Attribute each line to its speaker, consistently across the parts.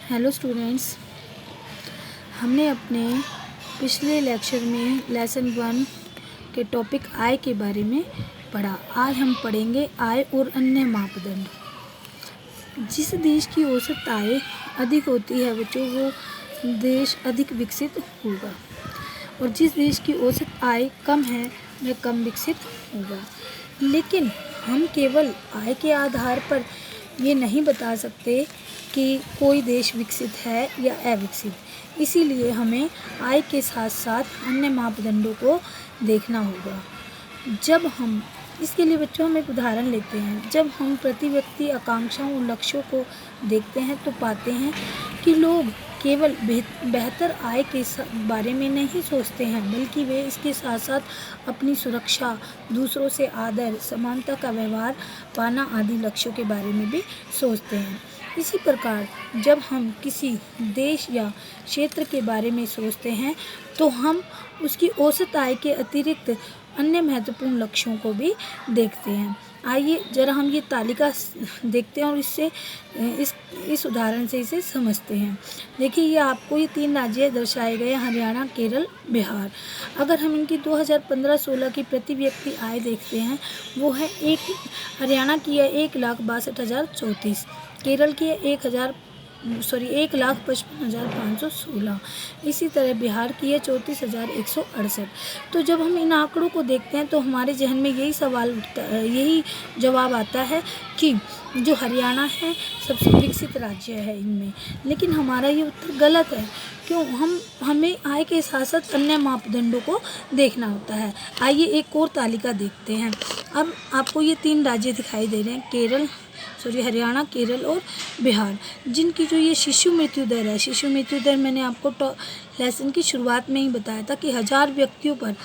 Speaker 1: Hello students, हमने अपने पिछले लेक्चर में लेसन 1 के टॉपिक आय के बारे में पढ़ा। आज हम पढ़ेंगे आय और अन्य मापदंड। जिस देश की औसत आय अधिक होती है बच्चों, वो देश अधिक विकसित होगा, और जिस देश की औसत आय कम है वह कम विकसित होगा। लेकिन हम केवल आय के आधार पर ये नहीं बता सकते कि कोई देश विकसित है या अविकसित। इसीलिए हमें आय के साथ साथ अन्य मापदंडों को देखना होगा। जब हम इसके लिए बच्चों हम एक उदाहरण लेते हैं। जब हम प्रति व्यक्ति आकांक्षाओं और लक्ष्यों को देखते हैं तो पाते हैं कि लोग केवल बेहतर आय के बारे में नहीं सोचते हैं, बल्कि वे इसके साथ साथ अपनी सुरक्षा, दूसरों से आदर, समानता का व्यवहार पाना आदि लक्ष्यों के बारे में भी सोचते हैं। इसी प्रकार जब हम किसी देश या क्षेत्र के बारे में सोचते हैं तो हम उसकी औसत आय के अतिरिक्त अन्य महत्वपूर्ण लक्ष्यों को भी देखते हैं। आइए जरा हम ये तालिका देखते हैं और इससे इस उदाहरण से इसे समझते हैं। देखिए, ये आपको ये 3 राज्य दर्शाए गए, हरियाणा, केरल, बिहार। अगर हम इनकी 2015-16 की प्रति व्यक्ति आय देखते हैं, वो है हरियाणा की है 1,62,034, केरल की है 1,55,516, इसी तरह बिहार की है 34,168। तो जब हम इन आंकड़ों को देखते हैं तो हमारे जहन में यही सवाल उठता है, यही जवाब आता है कि जो हरियाणा है सबसे विकसित राज्य है इनमें। लेकिन हमारा ये उत्तर गलत है। क्यों? हमें आय के साथ साथ अन्य मापदंडों को देखना होता है। आइए एक और तालिका देखते हैं। अब आपको ये 3 राज्य दिखाई दे रहे हैं, हरियाणा, केरल और बिहार, जिनकी जो ये शिशु मृत्यु दर है। शिशु मृत्यु दर मैंने आपको लेसन की शुरुआत में ही बताया था कि 1000 व्यक्तियों पर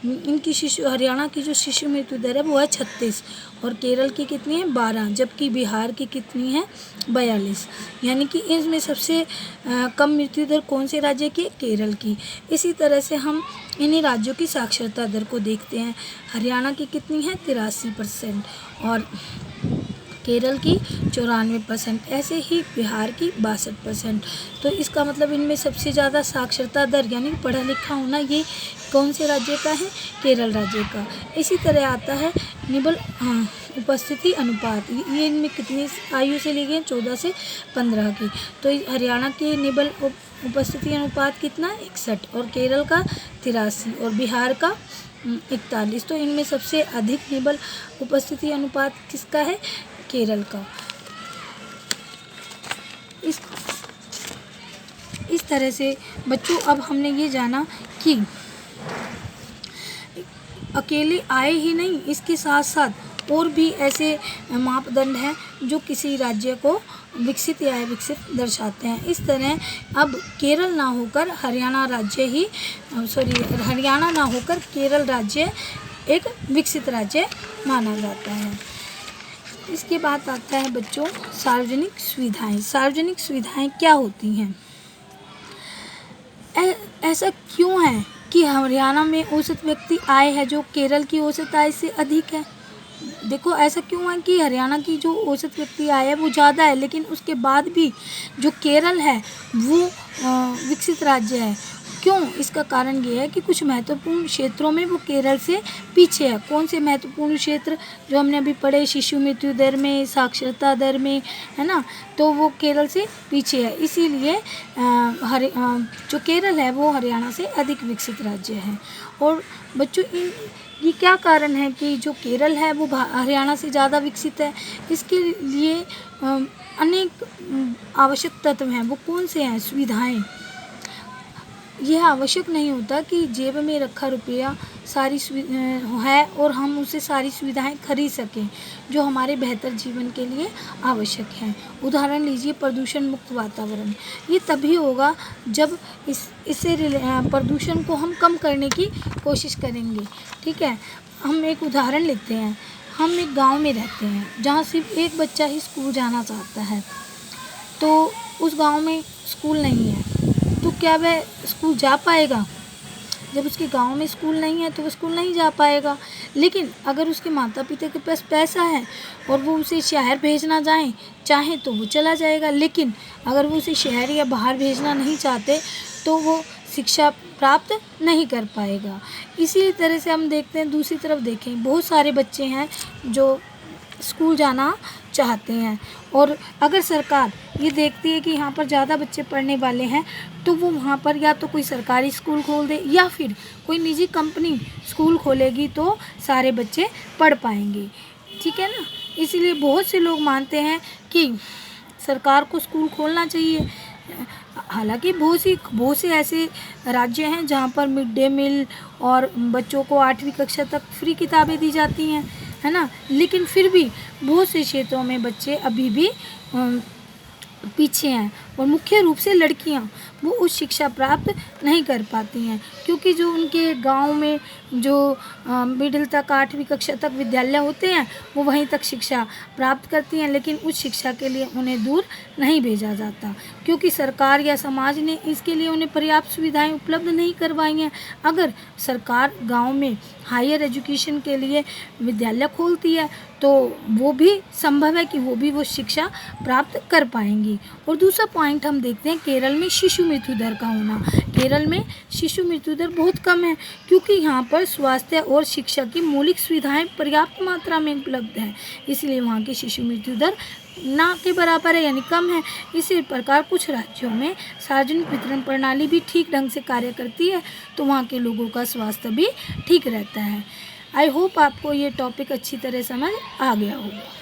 Speaker 1: इनकी हरियाणा की जो शिशु मृत्यु दर है वो है 36, और केरल की कितनी है 12, जबकि बिहार की कितनी है 42। यानी कि इसमें सबसे कम मृत्यु दर कौन से राज्य की? केरल की। इसी तरह से हम इन्हीं राज्यों की साक्षरता दर को देखते हैं। हरियाणा की कितनी है 83%, और केरल की 94%, ऐसे ही बिहार की 62%। तो इसका मतलब इनमें सबसे ज़्यादा साक्षरता दर यानी पढ़ा लिखा होना ये कौन से राज्य का है? केरल राज्य का। इसी तरह आता है निबल उपस्थिति अनुपात, ये इनमें कितनी आयु से ली गई? 14 से 15 की। तो हरियाणा के निबल उपस्थिति अनुपात कितना? 61, और केरल का 83, और बिहार का 41। तो इनमें सबसे अधिक निबल उपस्थिति अनुपात किसका है? केरल का। इस तरह से बच्चों अब हमने ये जाना कि अकेले आय ही नहीं, इसके साथ साथ और भी ऐसे मापदंड हैं जो किसी राज्य को विकसित या अविकसित दर्शाते हैं। इस तरह अब केरल ना होकर हरियाणा ना होकर केरल राज्य एक विकसित राज्य माना जाता है। इसके बाद आता है बच्चों सार्वजनिक सुविधाएं। सार्वजनिक सुविधाएं क्या होती हैं? ऐसा क्यों है कि हरियाणा में औसत व्यक्ति आय है जो केरल की औसत आय से अधिक है? देखो, ऐसा क्यों है कि हरियाणा की जो औसत व्यक्ति आय है वो ज़्यादा है, लेकिन उसके बाद भी जो केरल है वो विकसित राज्य है। क्यों? इसका कारण ये है कि कुछ महत्वपूर्ण क्षेत्रों में वो केरल से पीछे है। कौन से महत्वपूर्ण क्षेत्र? जो हमने अभी पढ़े, शिशु मृत्यु दर में, साक्षरता दर में, है ना, तो वो केरल से पीछे है। इसीलिए जो केरल है वो हरियाणा से अधिक विकसित राज्य है। और बच्चों ये क्या कारण है कि जो केरल है वो हरियाणा से ज़्यादा विकसित है? इसके लिए अनेक आवश्यक तत्व हैं। वो कौन से हैं? सुविधाएं। यह आवश्यक नहीं होता कि जेब में रखा रुपया सारी है और हम उससे सारी सुविधाएं खरीद सकें जो हमारे बेहतर जीवन के लिए आवश्यक हैं। उदाहरण लीजिए, प्रदूषण मुक्त वातावरण। ये तभी होगा जब इससे प्रदूषण को हम कम करने की कोशिश करेंगे। ठीक है, हम एक उदाहरण लेते हैं। हम एक गांव में रहते हैं जहां सिर्फ एक बच्चा ही स्कूल जाना चाहता है, तो उस गांव में स्कूल नहीं है, तो क्या वह स्कूल जा पाएगा? जब उसके गांव में स्कूल नहीं है तो वो स्कूल नहीं जा पाएगा। लेकिन अगर उसके माता पिता के पास पैसा है और वो उसे शहर भेजना चाहे तो वो चला जाएगा। लेकिन अगर वो उसे शहर या बाहर भेजना नहीं चाहते तो वो शिक्षा प्राप्त नहीं कर पाएगा। इसी तरह से हम देखते हैं, दूसरी तरफ देखें, बहुत सारे बच्चे हैं जो स्कूल जाना चाहते हैं और अगर सरकार ये देखती है कि यहाँ पर ज़्यादा बच्चे पढ़ने वाले हैं तो वो वहाँ पर या तो कोई सरकारी स्कूल खोल दे या फिर कोई निजी कंपनी स्कूल खोलेगी तो सारे बच्चे पढ़ पाएंगे। ठीक है ना। इसलिए बहुत से लोग मानते हैं कि सरकार को स्कूल खोलना चाहिए। हालांकि बहुत से ऐसे राज्य हैं जहाँ पर मिड डे मील और बच्चों को 8वीं कक्षा तक फ्री किताबें दी जाती हैं, है ना। लेकिन फिर भी बहुत से क्षेत्रों में बच्चे अभी भी पीछे हैं और मुख्य रूप से लड़कियां वो उच्च शिक्षा प्राप्त नहीं कर पाती हैं क्योंकि जो उनके गांव में जो मिडिल तक 8वीं कक्षा तक विद्यालय होते हैं वो वहीं तक शिक्षा प्राप्त करती हैं, लेकिन उच्च शिक्षा के लिए उन्हें दूर नहीं भेजा जाता क्योंकि सरकार या समाज ने इसके लिए उन्हें पर्याप्त सुविधाएं उपलब्ध नहीं करवाई हैं। अगर सरकार गांव में हायर एजुकेशन के लिए विद्यालय खोलती है तो वो भी संभव है कि वो शिक्षा प्राप्त कर पाएंगी। और दूसरा पॉइंट हम देखते हैं केरल में शिशु मृत्यु दर का होना। केरल में शिशु मृत्यु दर बहुत कम है क्योंकि यहाँ पर स्वास्थ्य और शिक्षा की मौलिक सुविधाएं पर्याप्त मात्रा में उपलब्ध हैं, इसलिए वहाँ की शिशु मृत्यु दर ना के बराबर है यानी कम है। इसी प्रकार कुछ राज्यों में सार्वजनिक वितरण प्रणाली भी ठीक ढंग से कार्य करती है तो वहाँ के लोगों का स्वास्थ्य भी ठीक रहता है। आई होप आपको ये टॉपिक अच्छी तरह समझ आ गया होगा।